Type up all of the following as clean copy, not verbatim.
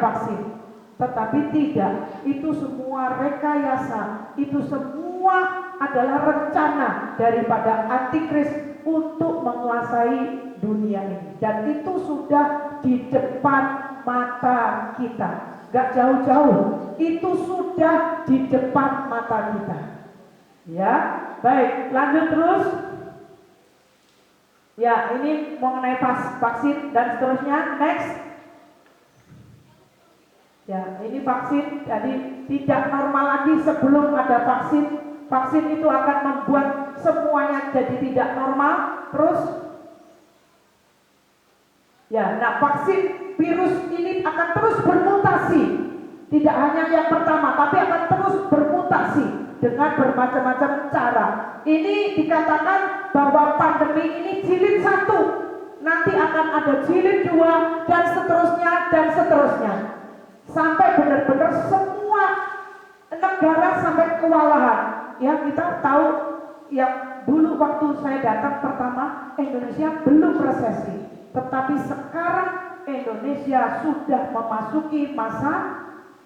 vaksin. Tetapi tidak, itu semua rekayasa, itu semua adalah rencana daripada antikris untuk menguasai dunia ini. Dan itu sudah di depan mata kita, gak jauh-jauh, itu sudah di depan mata kita. Ya, baik, lanjut terus. Ya, ini mengenai vaksin dan seterusnya. Next. Ya, ini vaksin, jadi tidak normal lagi sebelum ada vaksin. Vaksin itu akan membuat semuanya jadi tidak normal. Terus, ya, nah vaksin virus ini akan terus bermutasi. Tidak hanya yang pertama, tapi akan terus bermutasi dengan bermacam-macam cara. Ini dikatakan bahwa pandemi ini jilid 1, nanti akan ada jilid 2 dan seterusnya. Sampai benar-benar semua negara sampai kewalahan. Ya, kita tahu yang dulu waktu saya datang pertama, Indonesia belum resesi. Tetapi sekarang Indonesia sudah memasuki masa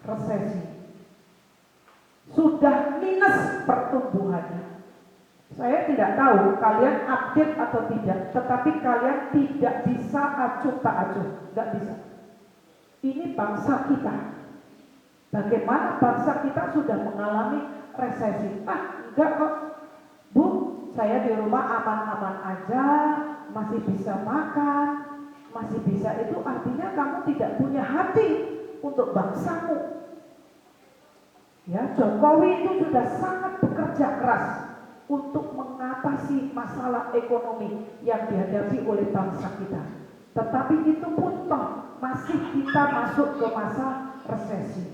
resesi. Sudah minus pertumbuhannya. Saya tidak tahu kalian update atau tidak, tetapi kalian tidak bisa acuh tak acuh, nggak bisa. Ini bangsa kita. Bagaimana bangsa kita sudah mengalami resesi? Enggak kok. Bu, saya di rumah aman-aman aja, masih bisa makan, masih bisa, itu artinya kamu tidak punya hati untuk bangsamu. Ya, Jokowi itu sudah sangat bekerja keras untuk mengatasi masalah ekonomi yang dihadapi oleh bangsa kita. Tetapi itu pun toh masih kita masuk ke masa resesi.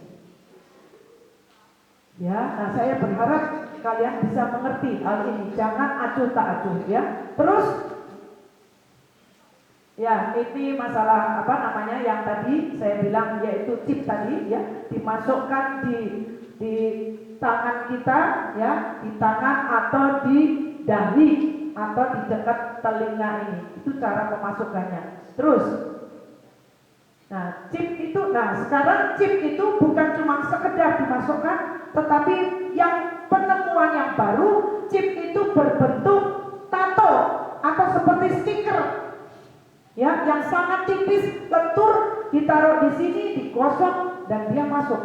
Ya, nah saya berharap kalian bisa mengerti hal ini. Jangan acuh tak acuh ya. Terus, ya ini masalah apa namanya yang tadi saya bilang, yaitu chip tadi ya, dimasukkan di tangan kita ya, di tangan atau di dahi atau di dekat telinga ini. Itu cara memasukkannya. Terus, nah chip itu, nah sekarang chip itu bukan cuma sekedar dimasukkan, tetapi yang penemuan yang baru, chip itu berbentuk tato atau seperti stiker, ya, yang sangat tipis, lentur, ditaruh di sini, digosok dan dia masuk.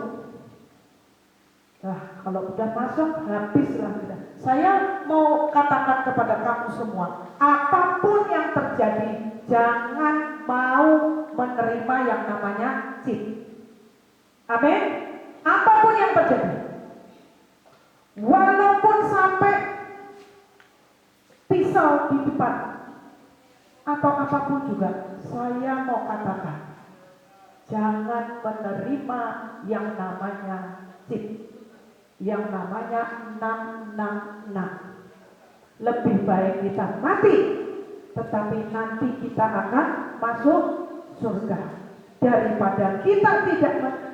Nah, kalau udah masuk, habislah kita. Saya mau katakan kepada kamu semua, apapun yang terjadi, jangan mau menerima yang namanya chip. Amin. Apapun yang terjadi, walaupun sampai pisau di depan atau apapun juga, saya mau katakan, jangan menerima yang namanya chip, yang namanya 666. Lebih baik kita mati, tetapi nanti kita akan masuk surga, daripada kita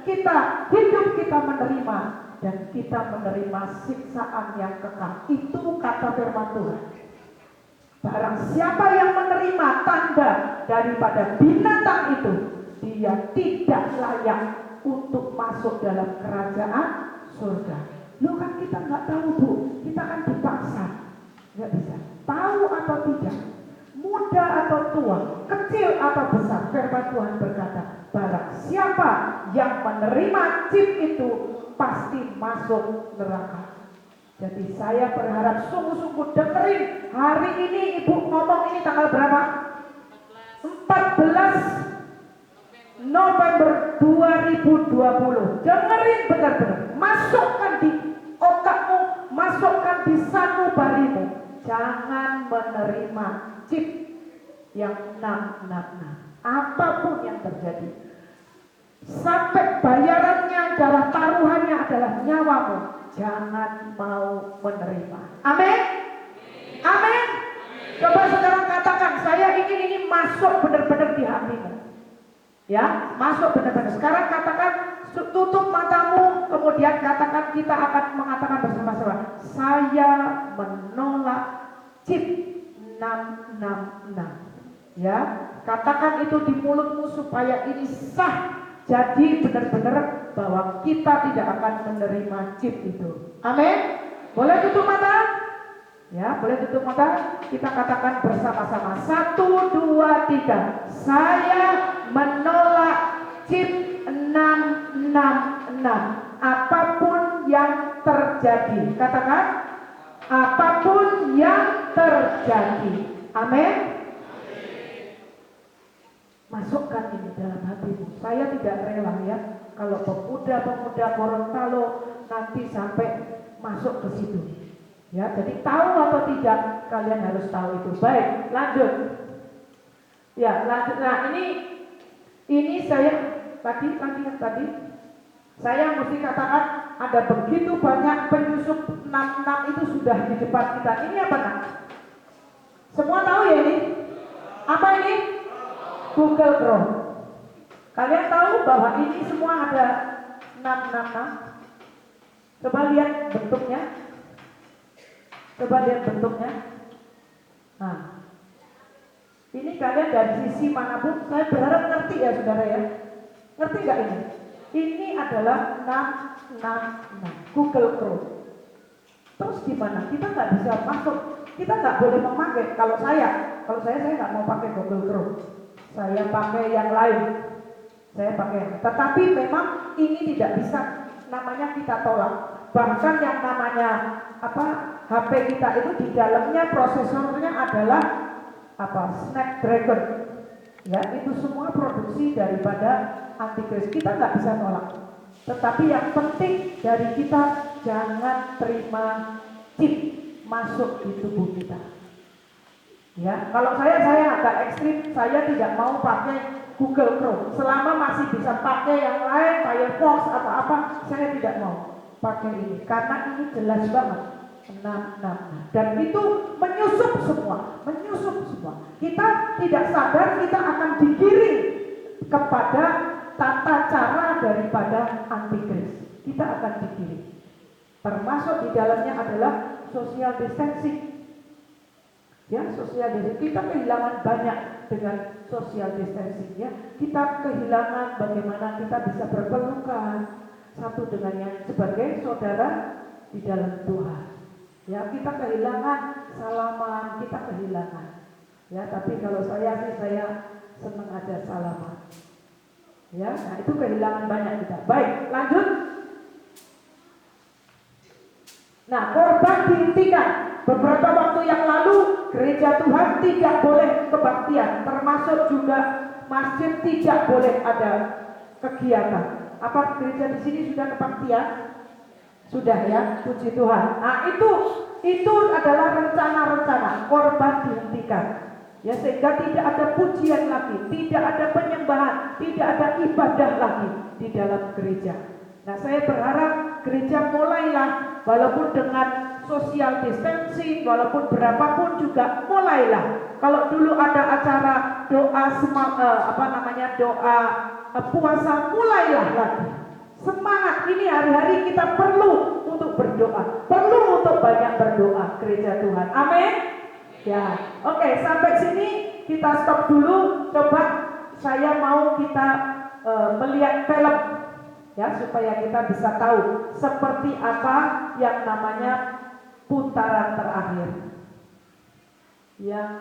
hidup kita menerima dan kita menerima siksaan yang kekal. Itu kata firman Tuhan. Barang siapa yang menerima tanda daripada binatang itu, dia tidak layak untuk masuk dalam kerajaan surga. Loh kan kita nggak tahu Bu, kita kan dipaksa, nggak bisa tahu atau tidak, muda atau tua, kecil atau besar. Firman Tuhan berkata, barang siapa yang menerima chip itu pasti masuk neraka. Jadi saya berharap sungguh-sungguh dengerin, hari ini Ibu ngomong ini tanggal berapa? 14 November 2020. Dengerin benar-benar, masukkan di otakmu, masukkan di sanubarimu. Jangan menerima chip yang 666. Apapun yang terjadi, sampai bayarannya adalah taruhannya adalah nyawamu, jangan mau menerima. Amin. Amin. Coba sekarang katakan, saya ingin ini masuk benar-benar di hatimu. Ya, masuk benar-benar. Sekarang katakan, tutup matamu, kemudian katakan, kita akan mengatakan bersama-sama, saya menolak chip 666. Ya, katakan itu di mulutmu supaya ini sah Jadi benar-benar bahwa kita tidak akan menerima chip itu. Amin. Boleh tutup mata? Ya, boleh tutup mata. Kita katakan bersama-sama. 1, 2, 3. Saya menolak chip 666. Apapun yang terjadi. Katakan, apapun yang terjadi. Amin. Masukkan ini dalam hatimu. Saya tidak rela ya kalau pemuda-pemuda Gorontalo nanti sampai masuk ke situ. Ya, jadi tahu atau tidak kalian harus tahu itu. Baik, lanjut. Ya, lanjut. Nah, ini saya tadi saya mesti katakan ada begitu banyak penyusup 66 itu sudah di depan kita. Ini apa nak? Semua tahu ya ini? Apa ini? Google Chrome. Kalian tahu bahwa ini semua ada 666? Coba lihat bentuknya. Nah, ini kalian dari sisi manapun, saya berharap ngerti ya saudara ya. Ngerti nggak ini? Ini adalah 666 Google Chrome. Terus gimana? Kita nggak bisa masuk. Kita nggak boleh memakai. Kalau saya nggak mau pakai Google Chrome. Saya pakai yang lain. Tetapi memang ini tidak bisa, namanya kita tolak. Bahkan yang namanya HP kita itu di dalamnya prosesornya adalah Snapdragon. Ya, itu semua produksi daripada antikris. Kita nggak bisa tolak. Tetapi yang penting dari kita jangan terima chip masuk di tubuh kita. Ya, kalau saya agak ekstrim, saya tidak mau pakai Google Chrome. Selama masih bisa pakai yang lain, Firefox atau apa, saya tidak mau pakai ini. Karena ini jelas banget 666. Dan itu menyusup semua. Kita tidak sadar kita akan digiring kepada tata cara daripada antikris. Kita akan digiring. Termasuk di dalamnya adalah social distancing. Ya, social distancing. Kita kehilangan banyak dengan social distancing ya. Kita kehilangan bagaimana kita bisa berpelukan satu dengan yang sebagai saudara di dalam Tuhan. Ya, kita kehilangan salaman, kita kehilangan. Ya, tapi kalau saya senang aja salaman. Ya, nah itu kehilangan banyak kita. Baik, lanjut. Nah, korban dihentikan. Beberapa waktu yang lalu gereja Tuhan tidak boleh kebaktian, termasuk juga masjid tidak boleh ada kegiatan. Apa gereja di sini sudah kebaktian? Sudah ya, puji Tuhan. Nah, itu adalah rencana-rencana korban dihentikan. Ya, sehingga tidak ada pujian lagi, tidak ada penyembahan, tidak ada ibadah lagi di dalam gereja. Nah, saya berharap gereja mulailah, walaupun dengan social distancing, walaupun berapapun juga mulailah. Kalau dulu ada acara doa doa puasa, mulailah lagi. Semangat, ini hari-hari kita perlu untuk berdoa, perlu untuk banyak berdoa gereja Tuhan. Amin. Ya, oke, sampai sini kita stop dulu. Coba saya mau kita melihat film ya, supaya kita bisa tahu seperti apa yang namanya putaran terakhir. Yang